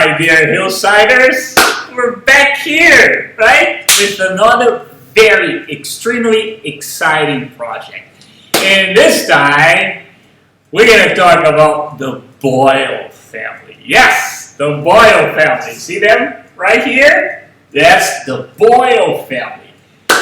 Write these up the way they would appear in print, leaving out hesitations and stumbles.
my dear Hillsiders, we're back here, right? With another very extremely exciting project. And this time, we're going to talk about the Boyle family. Yes, the Boyle family. See them right here? That's the Boyle family.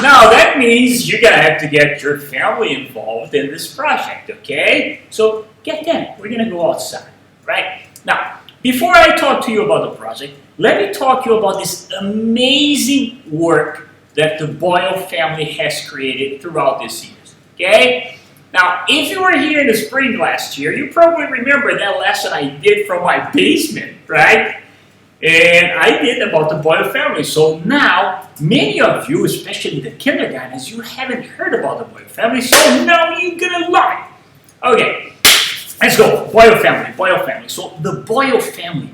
Now, that means you're going to have to get your family involved in this project, okay? So, get them. We're going to go outside, right? Now, before I talk to you about the project, let me talk to you about this amazing work that the Boyle family has created throughout these years, okay? Now, if you were here in the spring last year, you probably remember that lesson I did from my basement, right? And I did about the Boyle family. So now, many of you, especially the kindergartners, you haven't heard about the Boyle family, so now you're gonna love it. Okay, let's go. Boyle family, Boyle family. So the Boyle family,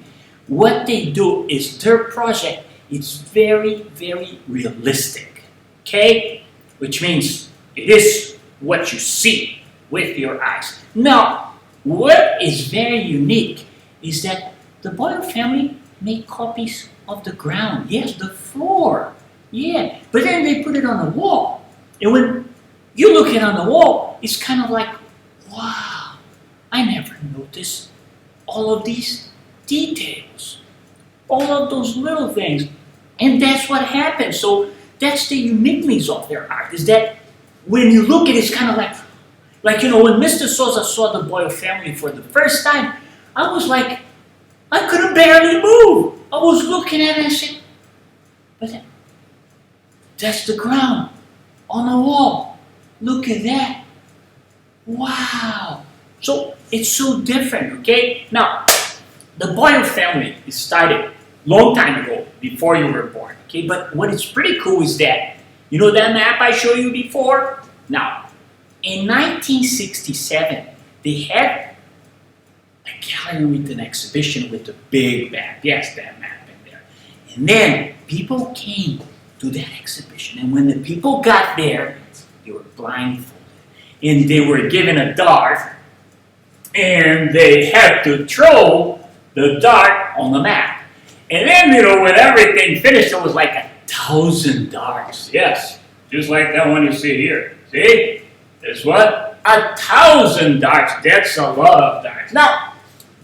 what they do is their project is very, very realistic, okay? Which means it is what you see with your eyes. Now, what is very unique is that the Boyle family make copies of the ground. Yes, the floor. Yeah, but then they put it on the wall. And when you look at it on the wall, it's kind of like, wow, I never noticed all of these details. All of those little things. And that's what happens. So that's the uniqueness of their art, is that when you look at it, it's kind of like you know, when Mr. Souza saw the Boyle family for the first time, I was like, I couldn't barely move. I was looking at it and I said, but that's the ground on the wall. Look at that. Wow. So it's so different, okay? Now, the Boyle family started long time ago, before you were born, okay? But what is pretty cool is that, you know that map I showed you before? Now, in 1967, they had a gallery with an exhibition with a big map. Yes, that map in there. And then people came to that exhibition. And when the people got there, they were blindfolded. And they were given a dart. And they had to throw the dart on the map. And then, you know, when everything finished, it was like 1,000 darts. Yes, just like that one you see here. See? It's what? 1,000 darts. That's a lot of darts. Now,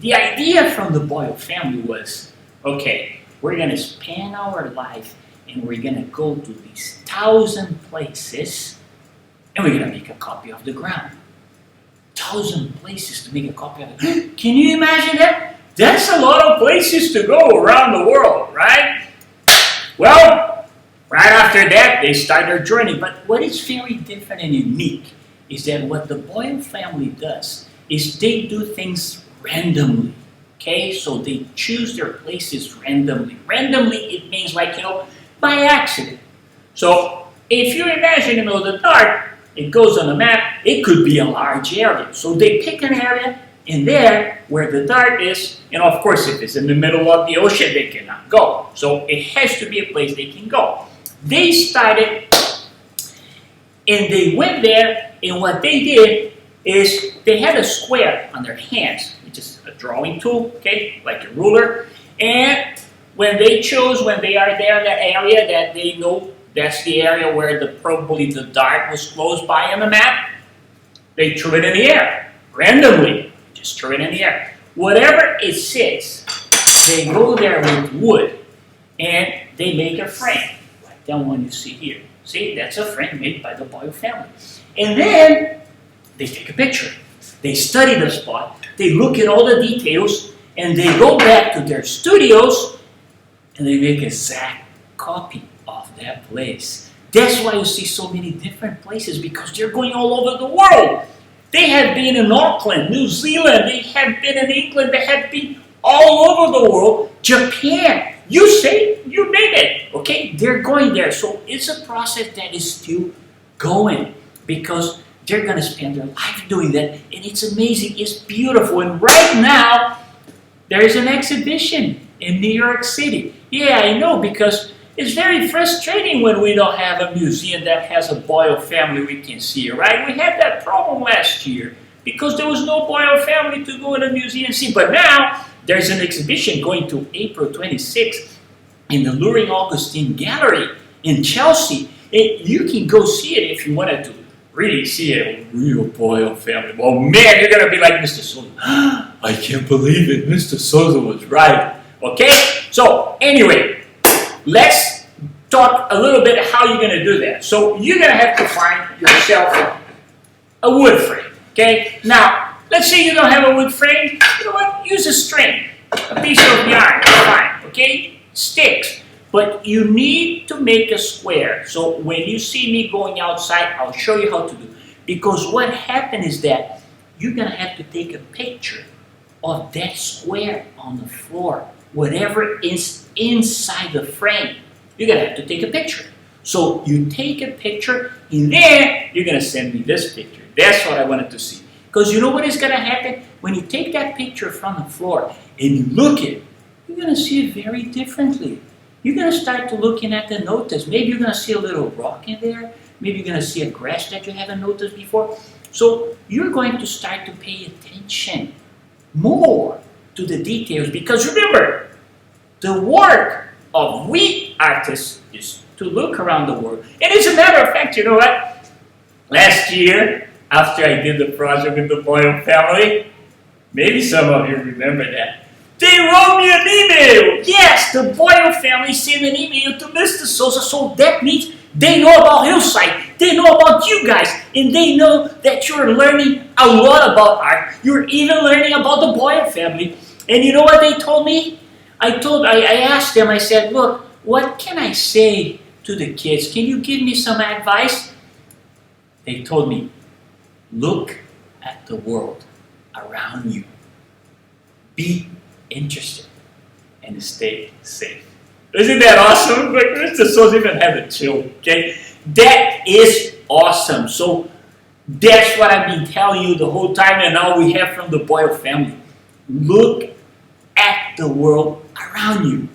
the idea from the Boyle family was, okay, we're going to spend our life and we're going to go to these 1,000 places and we're going to make a copy of the ground. 1,000 places to make a copy of it. Can you imagine that? That's a lot of places to go around the world, right? Well, right after that, they start their journey. But what is very different and unique is that what the Boyle family does is they do things randomly, okay? So they choose their places randomly. Randomly, it means like, you know, by accident. So if you imagine, you know, the dart, it goes on the map, it could be a large area. So they pick an area, and there, where the dart is, and of course, if it's in the middle of the ocean, they cannot go. So it has to be a place they can go. They started, and they went there, and what they did is they had a square on their hands, which is a drawing tool, okay, like a ruler. And when they chose, when they are there in that area that they know that's the area where probably the dart was close by on the map, they threw it in the air, randomly. Just throw it in the air. Whatever it sits, they go there with wood and they make a frame, like that one you see here. See, that's a frame made by the Boyle family. And then they take a picture. They study the spot, they look at all the details, and they go back to their studios and they make an exact copy of that place. That's why you see so many different places, because they're going all over the world. They have been in Auckland, New Zealand, they have been in England, they have been all over the world. Japan, you say, you name it, okay? They're going there. So it's a process that is still going, because they're going to spend their life doing that. And it's amazing, it's beautiful. And right now, there's an exhibition in New York City. Yeah, I know, because it's very frustrating when we don't have a museum that has a Boyle family we can see, right? We had that problem last year because there was no Boyle family to go in a museum and see. But now there's an exhibition going to April 26th in the Luring Augustine Gallery in Chelsea. You can go see it if you wanted to really see a real Boyle family. Well, man, you're going to be like Mr. Souza. I can't believe it. Mr. Souza was right. Okay? So, anyway, let's talk a little bit how you're going to do that. So, you're going to have to find yourself a wood frame. Okay? Now, let's say you don't have a wood frame. You know what? Use a string. A piece of yarn. Fine. Okay? Sticks. But you need to make a square. So when you see me going outside, I'll show you how to do it. Because what happened is that you're going to have to take a picture of that square on the floor. Whatever is inside the frame, you're going to have to take a picture. So you take a picture, and then you're going to send me this picture. That's what I wanted to see. Because you know what is going to happen? When you take that picture from the floor and you look at it, you're going to see it very differently. You're going to start to looking at the notice. Maybe you're going to see a little rock in there. Maybe you're going to see a grass that you haven't noticed before. So you're going to start to pay attention more to the details. Because remember, the work of we artists is to look around the world. And as a matter of fact, you know what? Last year, after I did the project with the Boyle family, maybe some of you remember that, they wrote me an email. Yes, the Boyle family sent an email to Mr. Souza, so that means they know about Hillside. They know about you guys, and they know that you're learning a lot about art. You're even learning about the Boyle family. And you know what they told me? I asked them, I said, look, what can I say to the kids? Can you give me some advice? They told me, look at the world around you. Be interested and stay safe. Isn't that awesome? Like Mr. Souza even had a chill, okay? That is awesome. So that's what I've been telling you the whole time, and now we have from the Boyle family. Look at the world around you.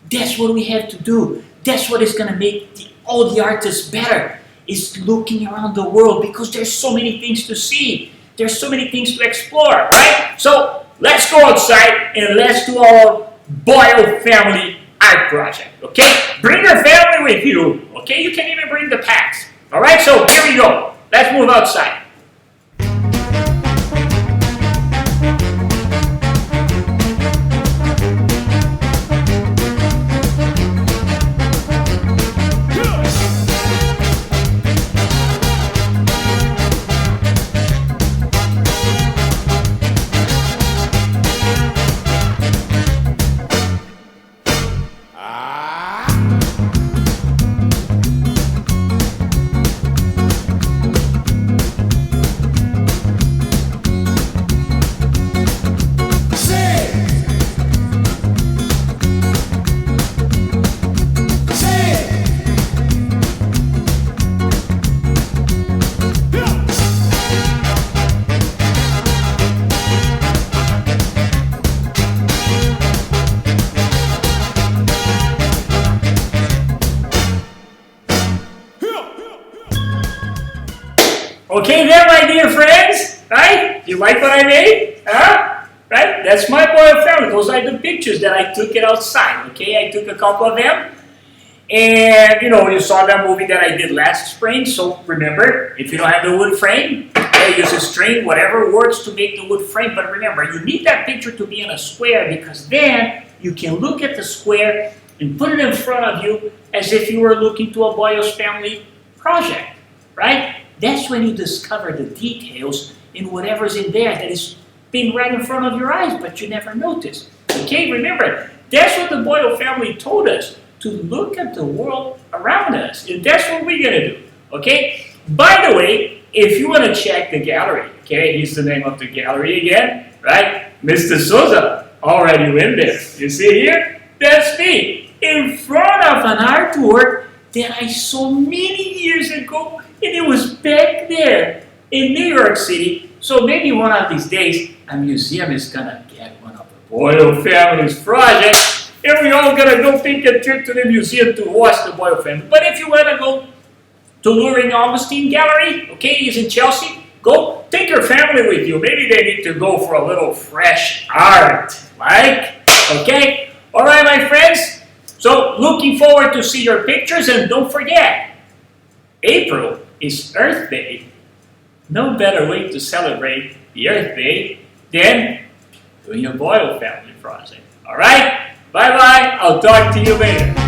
That's what we have to do. That's what is going to make all the artists better, is looking around the world, because there's so many things to see. There's so many things to explore, right? So let's go outside and let's do our Boyle family art project, okay? Bring your family with you, okay? You can even bring the pets. All right, so here we go. Let's move outside. Okay then, my dear friends, right? You like what I made? Huh? Right? That's my Boyle family. Those are the pictures that I took it outside, okay? I took a couple of them. And, you know, you saw that movie that I did last spring. So, remember, if you don't have the wood frame, use a string, whatever works to make the wood frame. But remember, you need that picture to be in a square, because then you can look at the square and put it in front of you as if you were looking to a Boyle's family project, right? That's when you discover the details in whatever's in there that is being right in front of your eyes, but you never noticed. Okay, remember, that's what the Boyle family told us, to look at the world around us. And that's what we're going to do, okay? By the way, if you want to check the gallery, okay, here's the name of the gallery again, right? Mr. Souza, already in there. You see here? That's me, in front of an artwork that I saw many years ago, and it was back there in New York City. So maybe one of these days, a museum is gonna get one of the Boyle family's projects, and we're all gonna go take a trip to the museum to watch the Boyle family. But if you wanna go to Luring Augustine Gallery, okay, it's in Chelsea, go take your family with you. Maybe they need to go for a little fresh art, like. Okay? Alright, my friends? So, looking forward to see your pictures, and don't forget, April is Earth Day. No better way to celebrate the Earth Day than doing a Boyle family project. Alright? Bye-bye. I'll talk to you later.